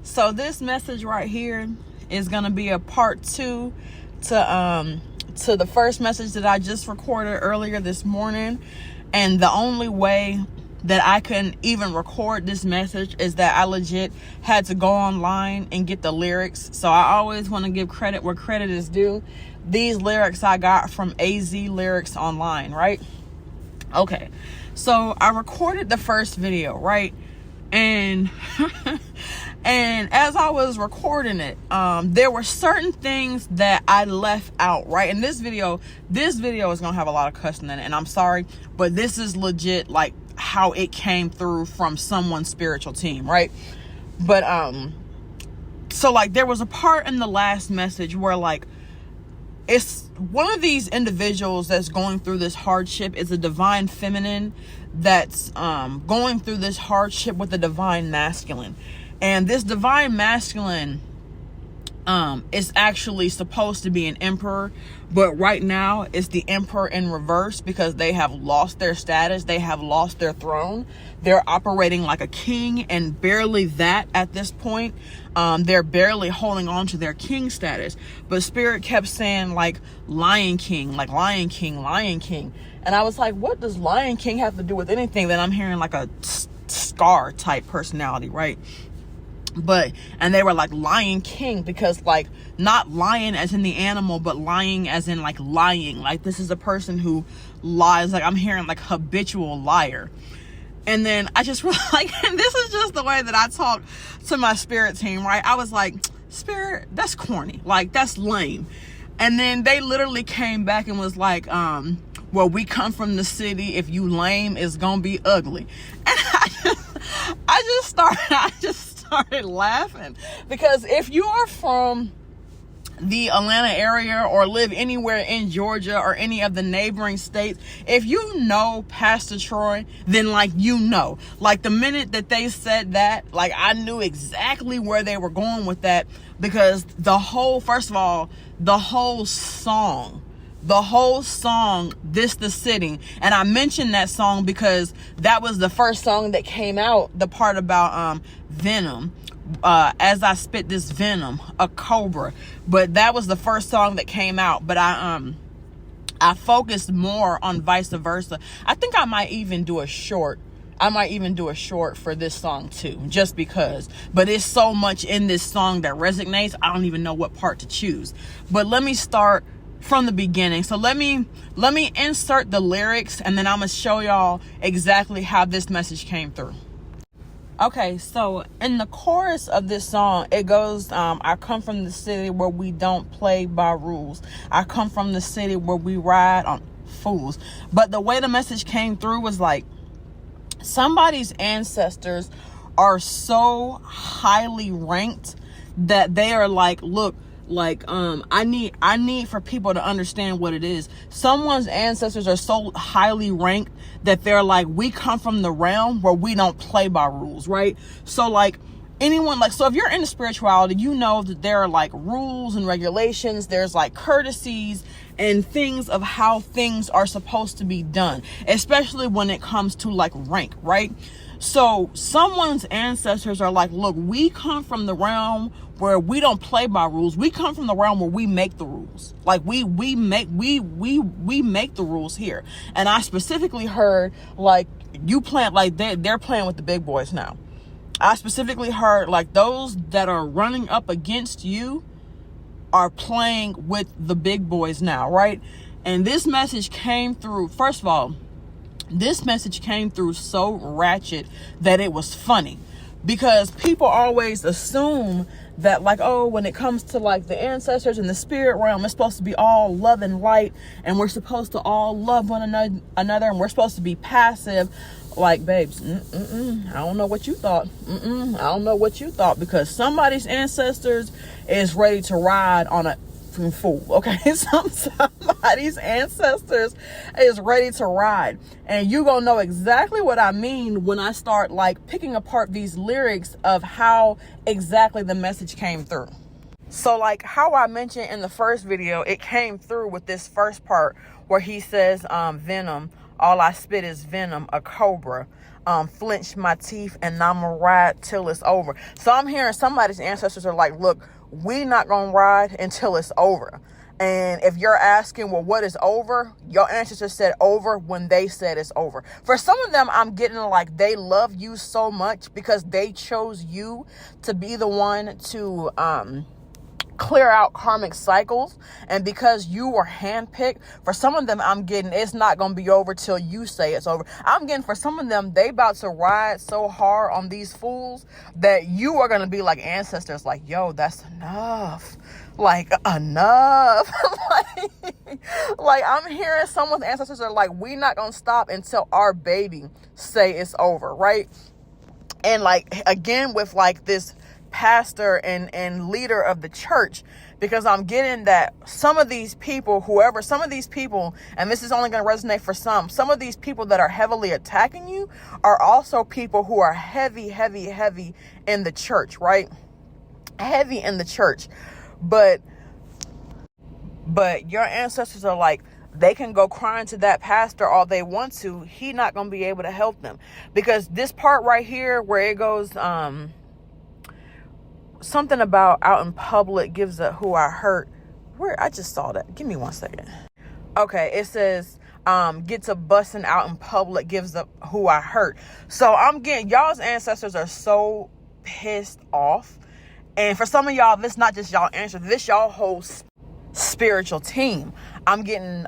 So this message right here is gonna be a part 2 to the first message that I just recorded earlier this morning. And the only way that I can even record this message is that I legit had to go online and get the lyrics. So I always want to give credit where credit is due. These lyrics I got from AZ Lyrics Online, right? Okay, so I recorded the first video, right? And and as I was recording it, there were certain things that I left out, right? And this video is gonna have a lot of cussing in it, and I'm sorry, but this is legit like how it came through from someone's spiritual team, right? But so like there was a part in the last message where like it's one of these individuals that's going through this hardship is a divine feminine that's going through this hardship with a divine masculine. And this divine masculine is actually supposed to be an emperor, but right now it's the emperor in reverse because they have lost their status. They have lost their throne. They're operating like a king, and barely that at this point. They're barely holding on to their king status. But Spirit kept saying like Lion King, like Lion King, Lion King. And I was like, what does Lion King have to do with anything? Then I'm hearing like a Scar type personality, right? And they were like Lion King because like not lion as in the animal, but lying as in like lying. Like this is a person who lies. Like I'm hearing like habitual liar. And then I just like, and this is just the way that I talk to my spirit team, right? I was like, Spirit, that's corny. Like that's lame. And then they literally came back and was like, well, we come from the city. If you lame, it's gonna be ugly. And I just started laughing because if you are from the Atlanta area or live anywhere in Georgia or any of the neighboring states, if you know Pastor Troy, then like like the minute that they said that, like I knew exactly where they were going with that, because first of all, the whole song, This the City. And I mentioned that song because that was the first song that came out, the part about venom. As I spit this venom, a cobra. But that was the first song that came out. But I focused more on vice versa. I think I might even do a short. For this song too, just because. But it's so much in this song that resonates, I don't even know what part to choose. But let me start from the beginning. So let me insert the lyrics, and then I'm gonna show y'all exactly how this message came through. Okay, so in the chorus of this song, it goes, I come from the city where we don't play by rules. I come from the city where we ride on fools. But the way the message came through was like, somebody's ancestors are so highly ranked that they are like, look, like I need for people to understand what it is. Someone's ancestors are so highly ranked that they're like, we come from the realm where we don't play by rules, right? So like anyone, like, so if you're into spirituality, you know that there are like rules and regulations, there's like courtesies and things of how things are supposed to be done, especially when it comes to like rank, right? So someone's ancestors are like, look, we come from the realm where we don't play by rules. We come from the realm where we make the rules. Like we make the rules here. And I specifically heard like you playing, like they're playing with the big boys now. I specifically heard like those that are running up against you are playing with the big boys now, right? And this message came through, first of all, this message came through so ratchet that it was funny, because people always assume that like, oh, when it comes to like the ancestors and the spirit realm, it's supposed to be all love and light, and we're supposed to all love one another, and we're supposed to be passive. Like, babes, I don't know what you thought. I don't know what you thought, because somebody's ancestors is ready to ride on a fool. Okay, somebody's ancestors is ready to ride, and you gonna know exactly what I mean when I start like picking apart these lyrics of how exactly the message came through. So like how I mentioned in the first video, it came through with this first part where he says venom, all I spit is venom, a cobra. flinch my teeth, and I'ma ride till it's over. So I'm hearing somebody's ancestors are like, look, we not gonna ride until it's over. And if you're asking, well, what is over? Your ancestors said over when they said it's over. For some of them, I'm getting like they love you so much because they chose you to be the one to clear out karmic cycles. And because you were handpicked, for some of them, I'm getting it's not going to be over till you say it's over. I'm getting for some of them, they about to ride so hard on these fools that you are going to be like ancestors, like, yo, that's enough. Like, enough. like I'm hearing someone's ancestors are like, we not gonna stop until our baby say it's over, right? And like, again, with like this pastor and leader of the church, because I'm getting that some of these people, and this is only going to resonate for some of these people that are heavily attacking you are also people who are heavy in the church, right? Heavy in the church. But your ancestors are like, they can go crying to that pastor all they want to. He not going to be able to help them. Because this part right here where it goes, something about out in public gives a who I hurt. Where I just saw that. Give me 1 second. Okay, it says, get to busting out in public gives up who I hurt. So I'm getting, y'all's ancestors are so pissed off. And for some of y'all, this not just y'all answer, this y'all whole spiritual team. I'm getting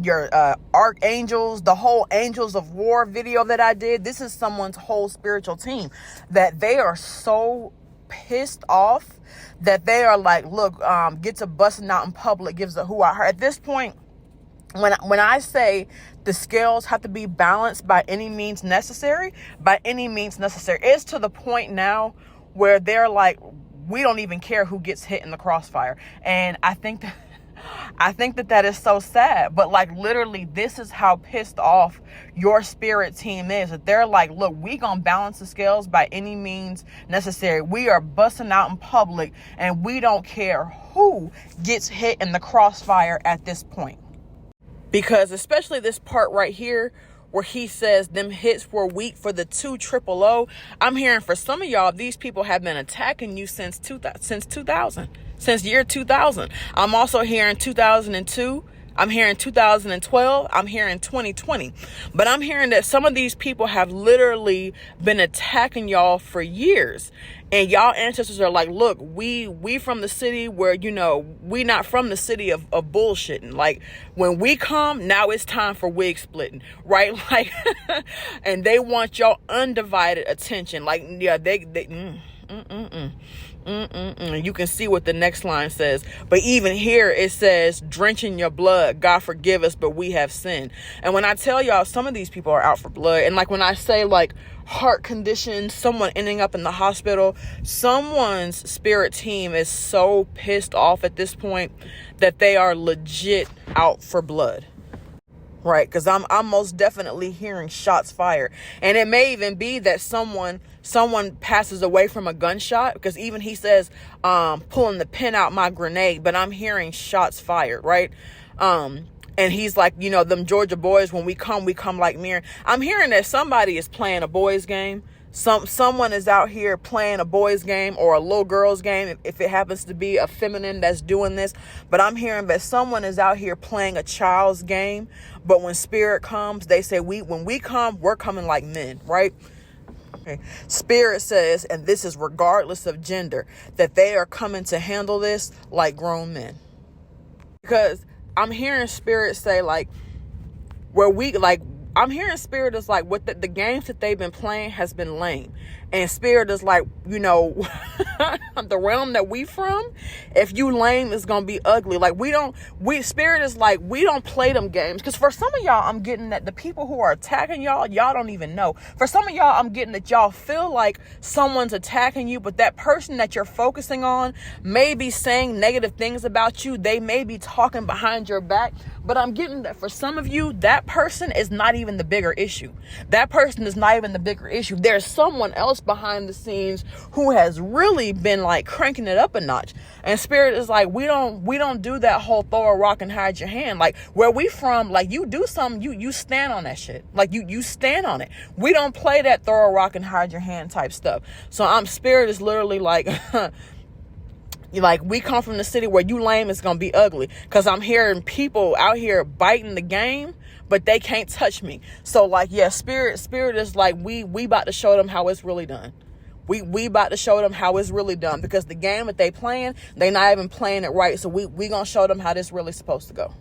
your archangels, the whole Angels of War video that I did. This is someone's whole spiritual team that they are so pissed off that they are like, look, get to busting out in public gives a who I hurt. At this point, when I say the scales have to be balanced by any means necessary, it's to the point now where they're like, we don't even care who gets hit in the crossfire. And I think that is so sad. But like, literally, this is how pissed off your spirit team is. That they're like, look, we gonna balance the scales by any means necessary. We are busting out in public and we don't care who gets hit in the crossfire at this point. Because especially this part right here, where he says them hits were weak for the 200. I'm hearing for some of y'all, these people have been attacking you since 2000, since year 2000. I'm also hearing 2002. I'm hearing 2012. I'm hearing 2020. But I'm hearing that some of these people have literally been attacking y'all for years. And y'all ancestors are like, look, we from the city where, you know, we not from the city of bullshitting. Like, when we come, now it's time for wig splitting, right? Like, and they want your undivided attention. Like, yeah, you can see what the next line says. But even here it says, drenching your blood, God forgive us, but we have sinned. And when I tell y'all, some of these people are out for blood. And like, when I say like heart conditions, someone ending up in the hospital, someone's spirit team is so pissed off at this point that they are legit out for blood. Right, because I'm most definitely hearing shots fired. And it may even be that someone passes away from a gunshot, because even he says, pulling the pin out my grenade, but I'm hearing shots fired, right? And he's like, you know, them Georgia boys, when we come like mirror. I'm hearing that somebody is playing a boys game. Someone is out here playing a boys game or a little girl's game, if it happens to be a feminine that's doing this. But I'm hearing that someone is out here playing a child's game. But when spirit comes, they say, when we come, we're coming like men, right? Okay. Spirit says, and this is regardless of gender, that they are coming to handle this like grown men. Because I'm hearing spirit say, like, I'm hearing spirit is like, what the games that they've been playing has been lame. And spirit is like, you know, the realm that we from, if you lame, it's going to be ugly. Like, spirit is like, we don't play them games. Because for some of y'all, I'm getting that the people who are attacking y'all don't even know. For some of y'all, I'm getting that y'all feel like someone's attacking you, but that person that you're focusing on may be saying negative things about you. They may be talking behind your back. But I'm getting that for some of you, that person is not even the bigger issue. That person is not even the bigger issue. There's someone else else behind the scenes who has really been like cranking it up a notch. And Spirit is like, we don't do that whole throw a rock and hide your hand. Like, where we from, like, you do something, you stand on that shit. Like, you stand on it. We don't play that throw a rock and hide your hand type stuff. So Spirit is literally like, like, we come from the city where you lame is gonna be ugly. Cause I'm hearing people out here biting the game, but they can't touch me. So like, yeah, spirit is like, we about to show them how it's really done. We about to show them how it's really done, because the game that they playing, they not even playing it right. So we gonna show them how this really supposed to go.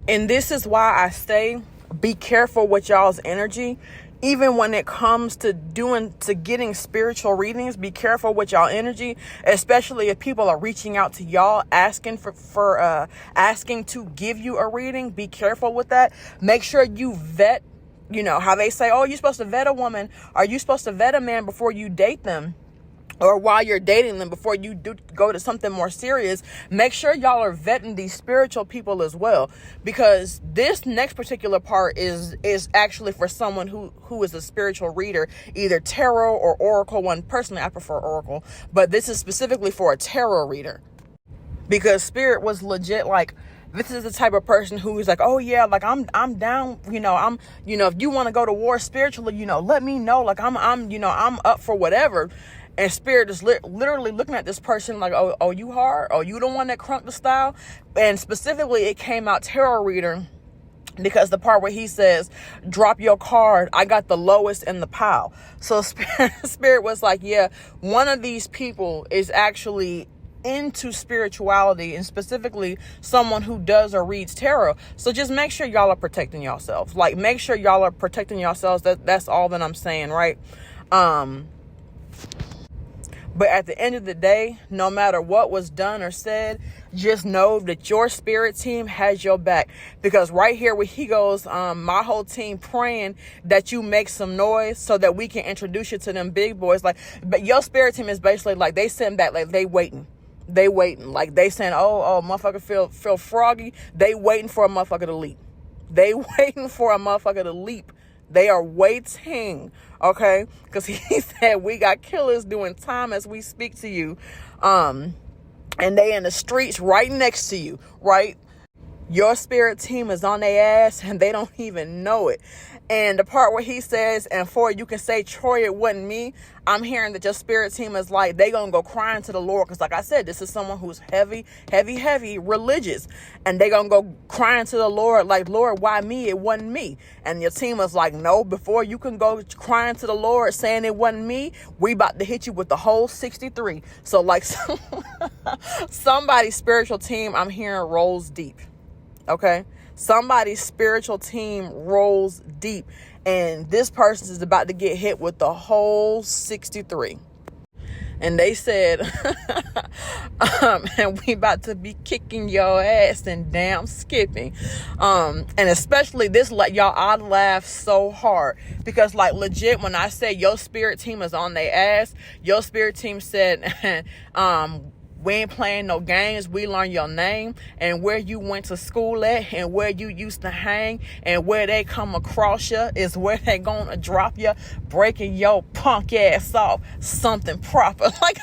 And this is why I say, be careful with y'all's energy. Even when it comes to getting spiritual readings, be careful with y'all energy, especially if people are reaching out to y'all asking for asking to give you a reading. Be careful with that. Make sure you vet. You know how they say, oh, you're supposed to vet a woman, or you're supposed to vet a man before you date them, or while you're dating them, before you do go to something more serious. Make sure y'all are vetting these spiritual people as well, because this next particular part is actually for someone who is a spiritual reader, either tarot or oracle. One, personally, I prefer oracle, but this is specifically for a tarot reader, because Spirit was legit like, this is the type of person who is like, oh yeah, like I'm down, if you want to go to war spiritually, let me know. Like I'm up for whatever. And Spirit is literally looking at this person like, oh, you hard? Oh, you the one that crunked the style? And specifically, it came out tarot reader, because the part where he says, drop your card, I got the lowest in the pile. So Spirit was like, yeah, one of these people is actually into spirituality, and specifically someone who does or reads tarot. So just make sure y'all are protecting yourselves. Like, make sure y'all are protecting yourselves. That's all that I'm saying, right? But at the end of the day, no matter what was done or said, just know that your spirit team has your back. Because right here where he goes, my whole team praying that you make some noise so that we can introduce you to them big boys. Like, but your spirit team is basically like, they sitting back, like they waiting. Like they saying, oh, motherfucker feel froggy. They waiting for a motherfucker to leap. They are waiting, okay? Because he said, we got killers doing time as we speak to you. And they in the streets right next to you, right? Your spirit team is on their ass and they don't even know it. And the part where he says, and for you can say, Troy, it wasn't me. I'm hearing that your spirit team is like, they gonna go crying to the Lord. Because like I said, this is someone who's heavy religious. And they gonna go crying to the Lord like, Lord, why me? It wasn't me. And your team is like, no, before you can go crying to the Lord saying it wasn't me, we about to hit you with the whole 63. So like somebody's spiritual team, I'm hearing, rolls deep. Okay? Somebody's spiritual team rolls deep, and this person is about to get hit with the whole 63. And they said, and we about to be kicking your ass and damn skipping. And especially this, like, y'all, I laugh so hard because, like, legit, when I say your spirit team is on their ass, your spirit team said, we ain't playing no games. We learn your name and where you went to school at and where you used to hang, and where they come across you is where they gonna drop you, breaking your punk ass off something proper. Like,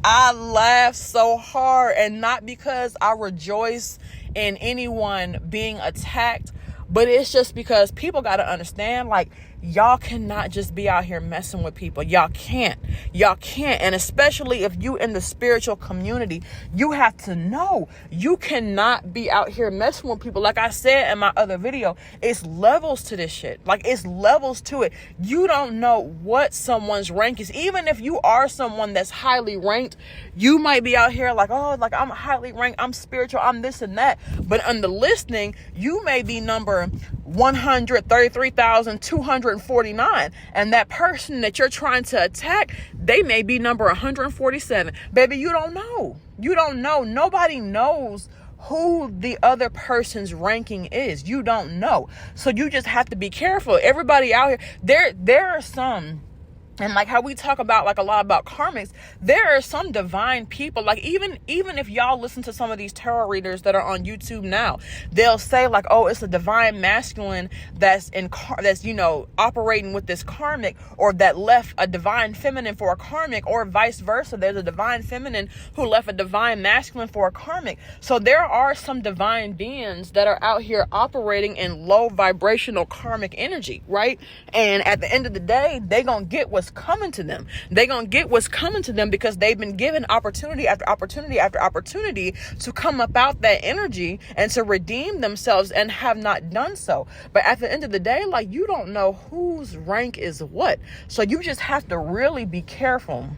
I laugh so hard, and not because I rejoice in anyone being attacked, but it's just because people got to understand, like, y'all cannot just be out here messing with people. Y'all can't. And especially if you in the spiritual community, you have to know you cannot be out here messing with people. Like I said in my other video, it's levels to this shit. Like, it's levels to it. You don't know what someone's rank is. Even if you are someone that's highly ranked, you might be out here like, oh, like, I'm highly ranked, I'm spiritual, I'm this and that. But on the listing, you may be number 133,249, and that person that you're trying to attack, they may be number 147. Baby, you don't know. Nobody knows who the other person's ranking is. You don't know. So you just have to be careful. Everybody out here, there are some And like how we talk about like a lot about karmics, there are some divine people, like even if y'all listen to some of these tarot readers that are on YouTube now, they'll say like, oh, it's a divine masculine that's operating with this karmic, or that left a divine feminine for a karmic, or vice versa. There's a divine feminine who left a divine masculine for a karmic. So there are some divine beings that are out here operating in low vibrational karmic energy, right? And at the end of the day, they gonna get what's coming to them. They gonna get what's coming to them because they've been given opportunity after opportunity after opportunity to come up out that energy and to redeem themselves, and have not done so. But at the end of the day, like, you don't know whose rank is what. So you just have to really be careful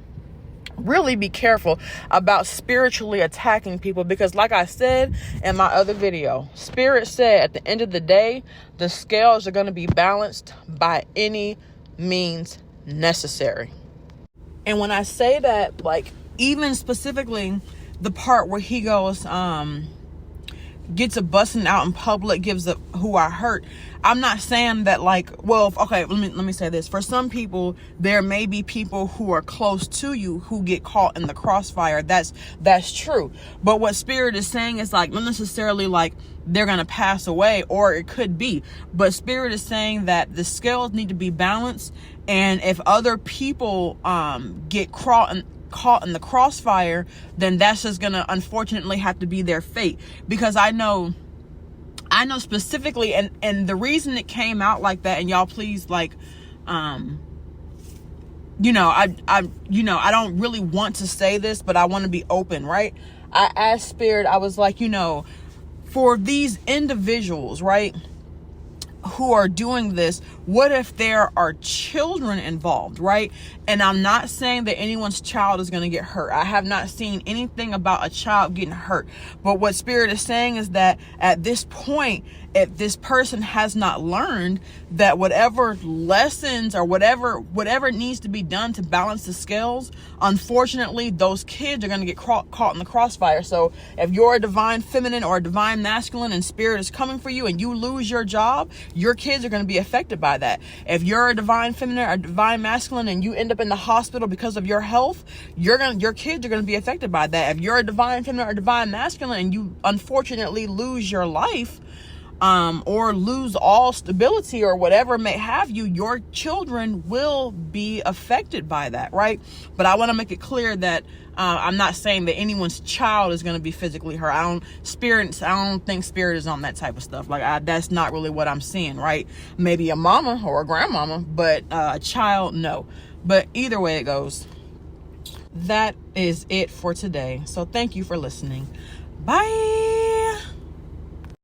about spiritually attacking people, because like I said in my other video, Spirit said at the end of the day, the scales are going to be balanced by any means necessary. And when I say that, like, even specifically the part where he goes, gets a busting out in public, gives a who I hurt. I'm not saying that, like, well, okay, let me say this. For some people, there may be people who are close to you who get caught in the crossfire. That's true. But what Spirit is saying is, like, not necessarily like they're going to pass away, or it could be. But Spirit is saying that the scales need to be balanced. And if other people get caught in the crossfire, then that's just gonna unfortunately have to be their fate. Because I know specifically, and the reason it came out like that, and y'all please, like, I don't really want to say this, but I want to be open, right? I asked Spirit, I was like, for these individuals, right, who are doing this, what if there are children involved, right? And I'm not saying that anyone's child is going to get hurt. I have not seen anything about a child getting hurt. But what Spirit is saying is that at this point, if this person has not learned that whatever lessons or whatever needs to be done to balance the scales, unfortunately, those kids are going to get caught in the crossfire. So if you're a divine feminine or a divine masculine and Spirit is coming for you and you lose your job, your kids are going to be affected by that. If you're a divine feminine or a divine masculine and you end up in the hospital because of your health, your kids are going to be affected by that. If you're a divine feminine or divine masculine and you unfortunately lose your life, or lose all stability or whatever may have you, your children will be affected by that, right? But I want to make it clear that I'm not saying that anyone's child is going to be physically hurt. I don't think Spirit is on that type of stuff. Like, that's not really what I'm seeing, right? Maybe a mama or a grandmama, but a child, no. But either way it goes, that is it for today. So thank you for listening. Bye.